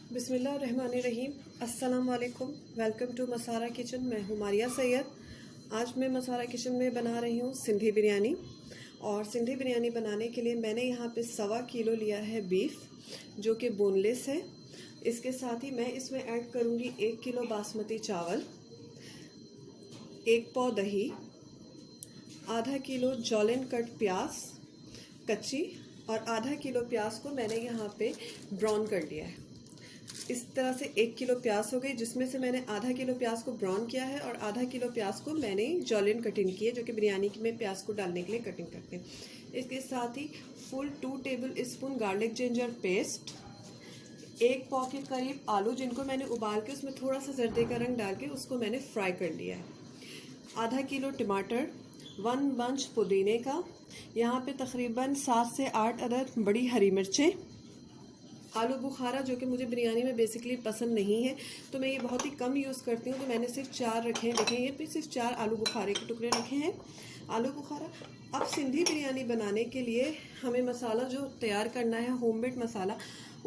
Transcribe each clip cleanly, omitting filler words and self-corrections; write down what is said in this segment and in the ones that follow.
बिस्मिल्लाहिर्रहमानिर्रहीम। अस्सलाम वालेकुम। Welcome to Masara kitchen. मैं हूँ मारिया सैयद। आज मैं मसारा किचन में बना रही हूँ सिंधी बिरयानी। और सिंधी बिरयानी बनाने के लिए मैंने यहाँ पे 1.25 किलो लिया है बीफ, जो कि बोनलेस है। इसके साथ ही मैं इसमें ऐड करूँगी 1 किलो बासमती चावल, 1 पाव दही, आधा किलो जॉलन कट प्याज कच्ची, और आधा किलो प्याज को मैंने यहाँ पे ब्राउन कर लिया है। इस तरह से 1 किलो प्याज हो गई, जिसमें से मैंने आधा किलो प्याज को ब्राउन किया है और आधा किलो प्याज को मैंने जॉलन कटिंग की है, जो कि बिरयानी में प्याज को डालने के लिए कटिंग करते हैं। इसके साथ ही full 2 tablespoon garlic ginger paste, 1 पाव के करीब आलू जिनको मैंने उबाल के उसमें थोड़ा सा जर्दे का रंग डाल के उसको मैंने फ्राई कर लिया है, आधा किलो टमाटर, 1 बंच पुदीने का, यहाँ पे तकरीबन 7 से 8 अदद बड़ी हरी मिर्चें, आलू बुखारा जो कि मुझे बिरयानी में बेसिकली पसंद नहीं है, तो मैं ये बहुत ही कम यूज़ करती हूँ, तो मैंने सिर्फ 4 रखे हैं। देखें, ये पे सिर्फ 4 आलू बुखारे के टुकड़े रखे हैं, आलू बुखारा। अब सिंधी बिरयानी बनाने के लिए हमें मसाला जो तैयार करना है, होममेड मसाला,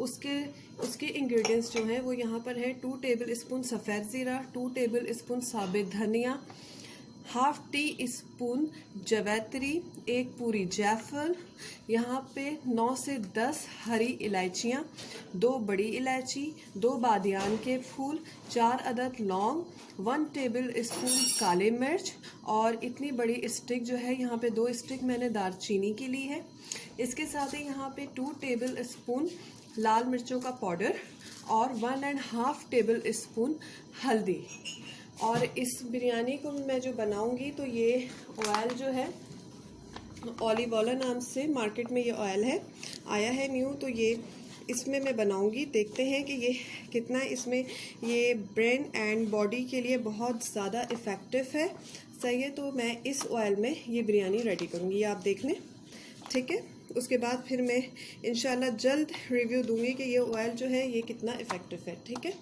उसके इंग्रेडिएंट्स जो हैं वो यहाँ पर है 2 टेबल स्पून सफ़ेद ज़ीरा, 2 टेबल स्पून साबित धनिया, हाफ टी स्पून जवैत्री, 1 पूरी जायफल, यहाँ पे 9 से 10 हरी इलायचियाँ, 2 बड़ी इलायची, 2 बादियान के फूल, 4 अदद लौंग, 1 टेबल स्पून काले मिर्च, और इतनी बड़ी स्टिक जो है यहाँ पे 2 स्टिक मैंने दालचीनी की ली है। इसके साथ ही यहाँ पे 2 टेबल स्पून लाल मिर्चों का पाउडर और 1.5 टेबल स्पून हल्दी। और इस बिरयानी को मैं जो बनाऊंगी तो ये ऑयल जो है ऑलिव ऑयल नाम से मार्केट में ये ऑयल है, आया है न्यू, तो ये इसमें मैं बनाऊंगी। देखते हैं कि ये कितना इसमें ये ब्रेन एंड बॉडी के लिए बहुत ज़्यादा इफ़ेक्टिव है। सही है, तो मैं इस ऑयल में ये बिरयानी रेडी करूँगी, ये आप देख लें, ठीक है। उसके बाद फिर मैं इंशाल्लाह जल्द रिव्यू दूंगी कि ये ऑयल जो है ये कितना इफ़ेक्टिव है, ठीक है।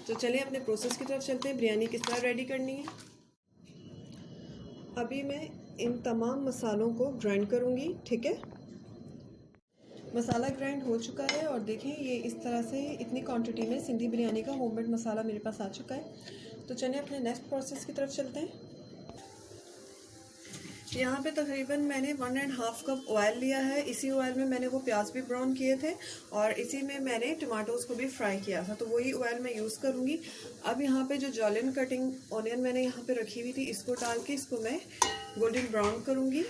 तो चलिए अपने प्रोसेस की तरफ चलते हैं, बिरयानी किस तरह रेडी करनी है। अभी मैं इन तमाम मसालों को ग्राइंड करूँगी, ठीक है। मसाला ग्राइंड हो चुका है और देखें ये इस तरह से इतनी क्वांटिटी में सिंधी बिरयानी का होममेड मसाला मेरे पास आ चुका है। तो चलिए अपने नेक्स्ट प्रोसेस की तरफ चलते हैं। यहाँ पे तकरीबन मैंने 1.5 कप ऑयल लिया है। इसी ऑयल में मैंने वो प्याज भी ब्राउन किए थे और इसी में मैंने टमाटोज़ को भी फ्राई किया था, तो वही ऑयल मैं यूज़ करूँगी। अब यहाँ पे जो जॉलन कटिंग ऑनियन मैंने यहाँ पे रखी हुई थी, इसको डाल के इसको मैं गोल्डन ब्राउन करूँगी।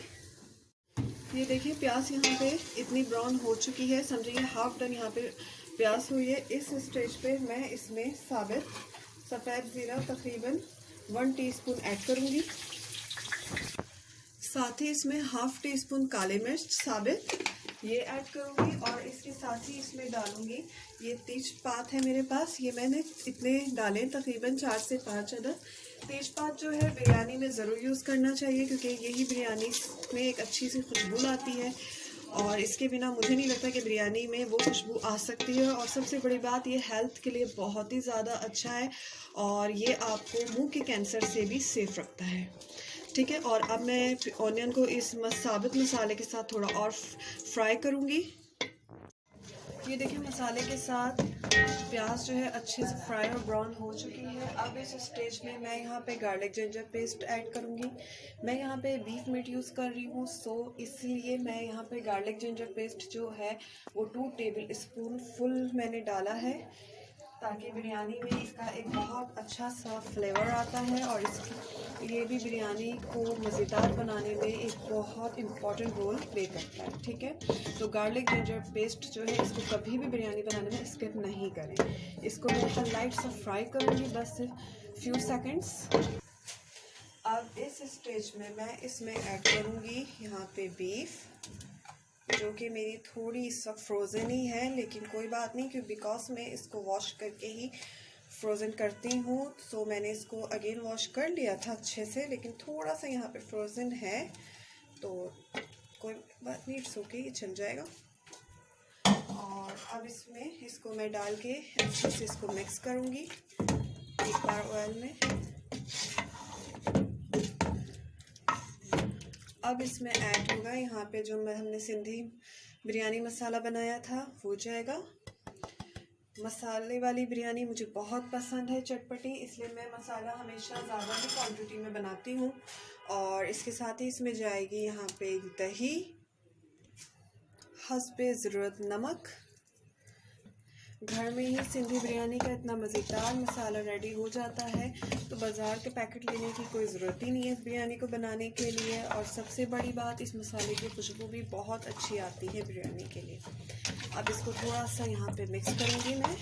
ये देखिए प्याज यहाँ पे इतनी ब्राउन हो चुकी है, समझिए हाफ डन यहाँ पे प्याज हुई है। इस स्टेज पे मैं इसमें साबित सफ़ेद ज़ीरा तकरीबन 1 टीस्पून ऐड करूँगी, साथ ही इसमें हाफ टी स्पून काले मिर्च साबित ये ऐड करूँगी, और इसके साथ ही इसमें डालूँगी ये तेजपात है मेरे पास, ये मैंने इतने डाले तकरीबन 4 से 5 अदद। तेजपात जो है बिरयानी में ज़रूर यूज़ करना चाहिए, क्योंकि यही बिरयानी में एक अच्छी सी खुशबू आती है, और इसके बिना मुझे नहीं लगता कि बिरयानी में वो खुशबू आ सकती है। और सबसे बड़ी बात, ये हेल्थ के लिए बहुत ही ज़्यादा अच्छा है और ये आपको मुंह के कैंसर से भी सेफ रखता है, ठीक है। और अब मैं ऑनियन को इस साबित मसाले के साथ थोड़ा और फ्राई करूँगी। ये देखिए मसाले के साथ प्याज जो है अच्छे से फ्राई और ब्राउन हो चुकी है। अब इस स्टेज में मैं यहाँ पे गार्लिक जिंजर पेस्ट ऐड करूँगी। मैं यहाँ पे बीफ मीट यूज़ कर रही हूँ, सो इसलिए मैं यहाँ पे गार्लिक जिंजर पेस्ट जो है वो 2 टेबल स्पून फुल मैंने डाला है, ताकि बिरयानी में इसका एक बहुत अच्छा सा फ्लेवर आता है और ये भी बिरयानी को मज़ेदार बनाने में एक बहुत इम्पॉर्टेंट रोल प्ले करता है, ठीक है। तो गार्लिक जिंजर पेस्ट जो है इसको कभी भी बिरयानी बनाने में स्किप नहीं करें। इसको मैं लाइट सा फ्राई करूँगी, बस सिर्फ फ्यू सेकेंड्स। अब इस स्टेज में मैं इसमें ऐड करूँगी यहाँ पे बीफ, जो कि मेरी थोड़ी इस वक्त फ्रोज़न ही है, लेकिन कोई बात नहीं, क्योंकि बिकॉज मैं इसको वॉश करके ही फ्रोज़न करती हूँ। सो मैंने इसको अगेन वॉश कर लिया था अच्छे से, लेकिन थोड़ा सा यहाँ पे फ्रोज़न है, तो कोई बात नहीं, इट्स ओके, ये चल जाएगा। और अब इसको मैं डाल के अच्छे से इसको मिक्स करूँगी एक बार ऑयल में। अब इसमें ऐड होगा यहाँ पे जो हमने सिंधी बिरयानी मसाला बनाया था वो जाएगा। मसाले वाली बिरयानी मुझे बहुत पसंद है, चटपटी, इसलिए मैं मसाला हमेशा ज़्यादा ही क्वांटिटी में बनाती हूँ। और इसके साथ ही इसमें जाएगी यहाँ पे दही, हस्बे ज़रूरत नमक। घर में ही सिंधी बिरयानी का इतना मज़ेदार मसाला रेडी हो जाता है, तो बाज़ार के पैकेट लेने की कोई ज़रूरत ही नहीं है इस बिरयानी को बनाने के लिए। और सबसे बड़ी बात, इस मसाले की खुशबू भी बहुत अच्छी आती है बिरयानी के लिए। अब इसको थोड़ा सा यहाँ पे मिक्स करूँगी मैं।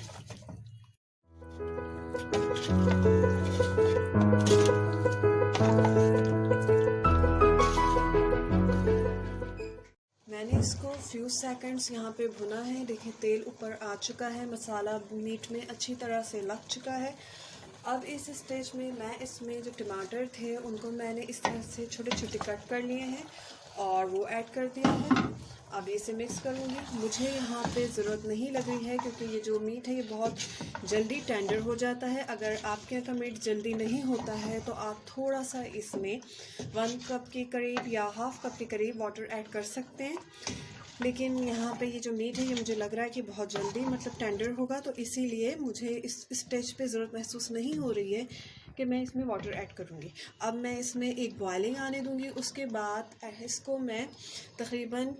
मैंने इसको फ्यू सेकंड्स यहाँ पे भुना है। देखिए तेल ऊपर आ चुका है, मसाला मीट में अच्छी तरह से लग चुका है। अब इस स्टेज में मैं इसमें जो टमाटर थे उनको मैंने इस तरह से छोटे छोटे कट कर लिए हैं और वो ऐड कर दिया है। अब इसे मिक्स करूँगी। मुझे यहाँ पे ज़रूरत नहीं लग रही है क्योंकि ये जो मीट है ये बहुत जल्दी टेंडर हो जाता है। अगर आपके यहाँ का मीट जल्दी नहीं होता है तो आप थोड़ा सा इसमें 1 कप के करीब या हाफ़ कप के करीब वाटर ऐड कर सकते हैं। लेकिन यहाँ पे ये जो मीट है ये मुझे लग रहा है कि बहुत जल्दी मतलब टेंडर होगा, तो इसीलिए मुझे इस स्टेज पे ज़रूरत महसूस नहीं हो रही है कि मैं इसमें वाटर ऐड करूँगी। अब मैं इसमें एक बॉयलिंग आने दूँगी। उसके बाद इसको मैं तकरीबन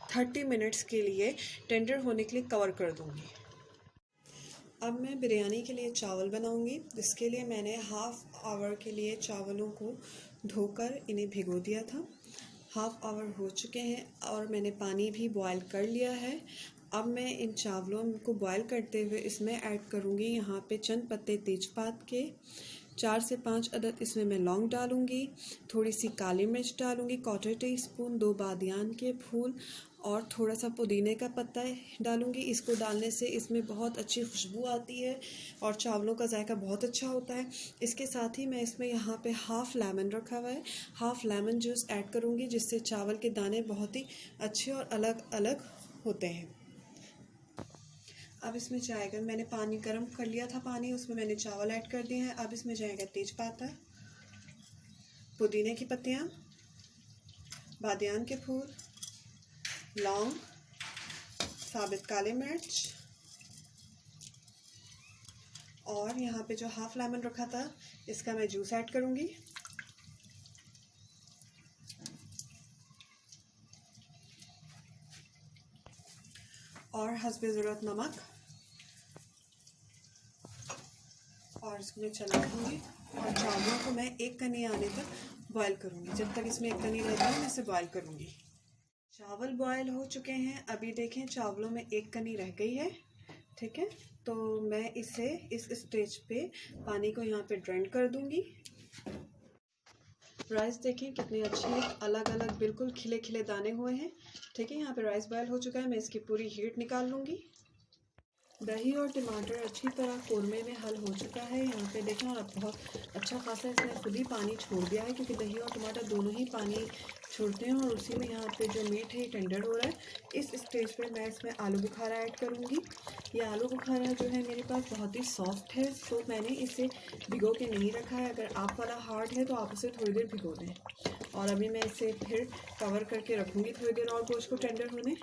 30 मिनट्स के लिए टेंडर होने के लिए कवर कर दूँगी। अब मैं बिरयानी के लिए चावल बनाऊँगी। जिसके लिए मैंने हाफ़ आवर के लिए चावलों को धोकर इन्हें भिगो दिया था। हाफ़ आवर हो चुके हैं और मैंने पानी भी बॉयल कर लिया है। अब मैं इन चावलों को बॉयल करते हुए इसमें ऐड करूँगी यहाँ पे चंद पत्ते तेज़पात के, 4 से 5 अदद इसमें मैं लौंग डालूँगी, थोड़ी सी काली मिर्च डालूँगी, 1/4 टीस्पून, 2 बादियान के फूल और थोड़ा सा पुदीने का पत्ता डालूँगी। इसको डालने से इसमें बहुत अच्छी खुशबू आती है और चावलों का जायका बहुत अच्छा होता है। इसके साथ ही मैं इसमें यहाँ पे हाफ़ लेमन रखा हुआ है, हाफ़ लेमन जूस ऐड करूँगी जिससे चावल के दाने बहुत ही अच्छे और अलग अलग होते हैं। अब इसमें जाएगा, मैंने पानी गर्म कर लिया था, पानी उसमें मैंने चावल ऐड कर दिए हैं। अब इसमें जाएगा तेज़पत्ता, पुदीने की पत्तियाँ, बादियान के फूल, लौंग, साबित काली मिर्च और यहाँ पे जो हाफ़ लेमन रखा था इसका मैं जूस ऐड करूँगी। और हस्बे ज़रूरत नमक और इसमें चला दूँगी और चावलों को मैं एक कनी आने तक बॉयल करूँगी। जब तक इसमें एक कनी रहती है मैं इसे बॉयल करूँगी। चावल बॉयल हो चुके हैं। अभी देखें चावलों में एक कनी रह गई है, ठीक है। तो मैं इसे इस स्टेज पे पानी को यहाँ पे ड्रेन कर दूँगी। राइस देखें कितने अच्छे अलग अलग बिल्कुल खिले खिले दाने हुए हैं, ठीक है। यहाँ पे राइस बॉयल हो चुका है। मैं इसकी पूरी हीट निकाल लूँगी। दही और टमाटर अच्छी तरह कोरमे में हल हो चुका है। यहाँ पे देखें और बहुत अच्छा खासा इसने खुद ही पानी छोड़ दिया है क्योंकि दही और टमाटर दोनों ही पानी छोड़ते हैं और उसी में यहाँ पे जो मीट है ये टेंडर हो रहा है। इस स्टेज पे मैं इसमें आलू बुखारा ऐड करूँगी। ये आलू बुखारा जो है मेरे पास बहुत ही सॉफ्ट है, तो मैंने इसे भिगो के नहीं रखा है। अगर आप वाला हार्ड है तो आप उसे थोड़ी देर भिगो दें। और अभी मैं इसे फिर कवर करके रखूँगी थोड़ी देर और गोश्त को टेंडर होने।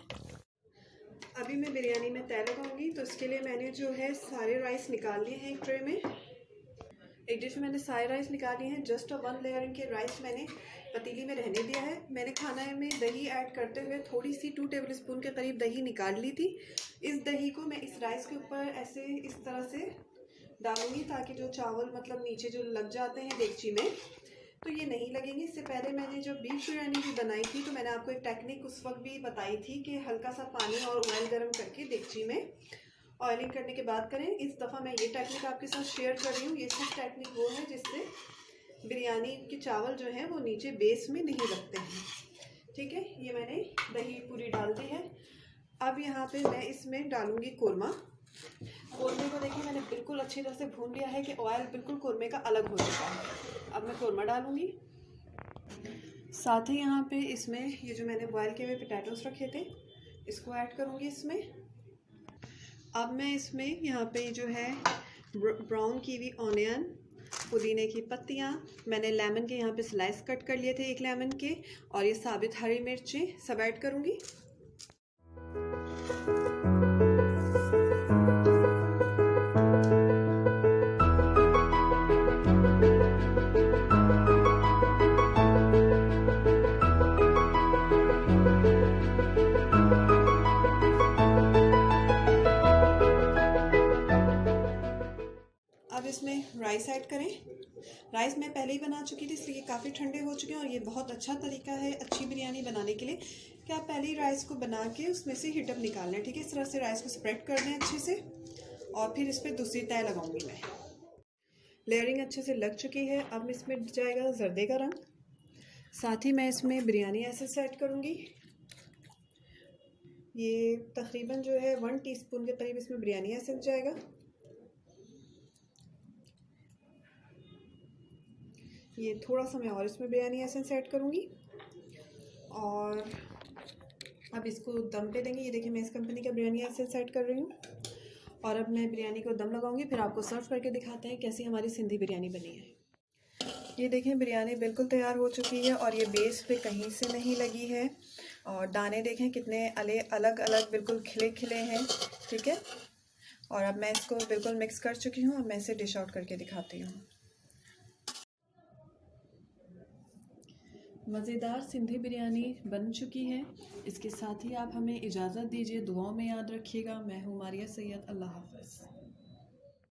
अभी मैं बिरयानी में तय लगाऊंगी, तो इसके लिए मैंने जो है सारे राइस निकाल लिए हैं एक ट्रे में। एक डिश में मैंने सारे राइस निकाल लिए हैं। जस्ट 1 लेयर के राइस मैंने पतीली में रहने दिया है। मैंने खाना में दही ऐड करते हुए थोड़ी सी 2 टेबलस्पून के करीब दही निकाल ली थी। इस दही को मैं इस राइस के ऊपर ऐसे इस तरह से डालूंगी ताकि जो चावल मतलब नीचे जो लग जाते हैं डेगची में तो ये नहीं लगेंगे। इससे पहले मैंने जो बीफ बिरयानी भी बनाई थी तो मैंने आपको एक टेक्निक उस वक्त भी बताई थी कि हल्का सा पानी और ऑयल गर्म करके डेगची में ऑयलिंग करने के बाद करें। इस दफ़ा मैं ये टेक्निक आपके साथ शेयर कर रही हूँ। ये सिर्फ टेक्निक वो है जिससे बिरयानी के चावल जो हैं वो नीचे बेस में नहीं लगते हैं, ठीक है। ये मैंने दही पूरी डाल दी है। अब यहाँ पे मैं इसमें डालूँगी कोरमा। कोरमे को देखिए मैंने बिल्कुल अच्छी तरह से भून लिया है कि ऑयल बिल्कुल कोरमे का अलग हो चुका है। अब मैं कोरमा डालूँगी। साथ ही यहाँ पे इसमें ये जो मैंने बॉयल किए हुए पोटैटोस रखे थे इसको ऐड करूँगी इसमें। अब मैं इसमें यहाँ पे जो है ब्राउन कीवी ऑनियन पुदीने की पत्तियाँ, मैंने लेमन के यहाँ पे स्लाइस कट कर लिए थे 1 लेमन के, और ये साबित हरी मिर्चें सब ऐड करूँगी। अब इसमें राइस ऐड करें। राइस मैं पहले ही बना चुकी थी, इसलिए काफ़ी ठंडे हो चुके हैं, और ये बहुत अच्छा तरीका है अच्छी बिरयानी बनाने के लिए कि आप पहले ही राइस को बना के उसमें से हीटअप निकाल लें। ठीक है, इस तरह से राइस को स्प्रेड कर दें अच्छे से, और फिर इस पर दूसरी तय लगाऊंगी मैं। लेयरिंग अच्छे से लग चुकी है। अब इसमें जाएगा जर्दे का रंग, साथ ही मैं इसमें बिरयानी एसेंस ऐड करूँगी। ये तकरीबन जो है 1 टीस्पून के करीब इसमें बिरयानी एसेंस जाएगा। ये थोड़ा सा मैं और इसमें बिरयानी एसेंस ऐड करूँगी, और अब इसको दम पे देंगे। ये देखिए मैं इस कंपनी का बिरयानी एसेंस ऐड कर रही हूँ, और अब मैं बिरयानी को दम लगाऊंगी, फिर आपको सर्व करके दिखाते हैं कैसी हमारी सिंधी बिरयानी बनी है। ये देखें बिरयानी बिल्कुल तैयार हो चुकी है, और ये बेस पे कहीं से नहीं लगी है, और दाने देखें कितने अलग अलग बिल्कुल खिले खिले हैं। ठीक है, और अब मैं इसको बिल्कुल मिक्स कर चुकी हूँ, और मैं इसे डिश आउट करके दिखाती हूँ। मज़ेदार सिंधी बिरयानी बन चुकी है। इसके साथ ही आप हमें इजाज़त दीजिए, दुआओं में याद रखिएगा। मैं हूँ मारिया सैयद। अल्लाह हाफ़िज़।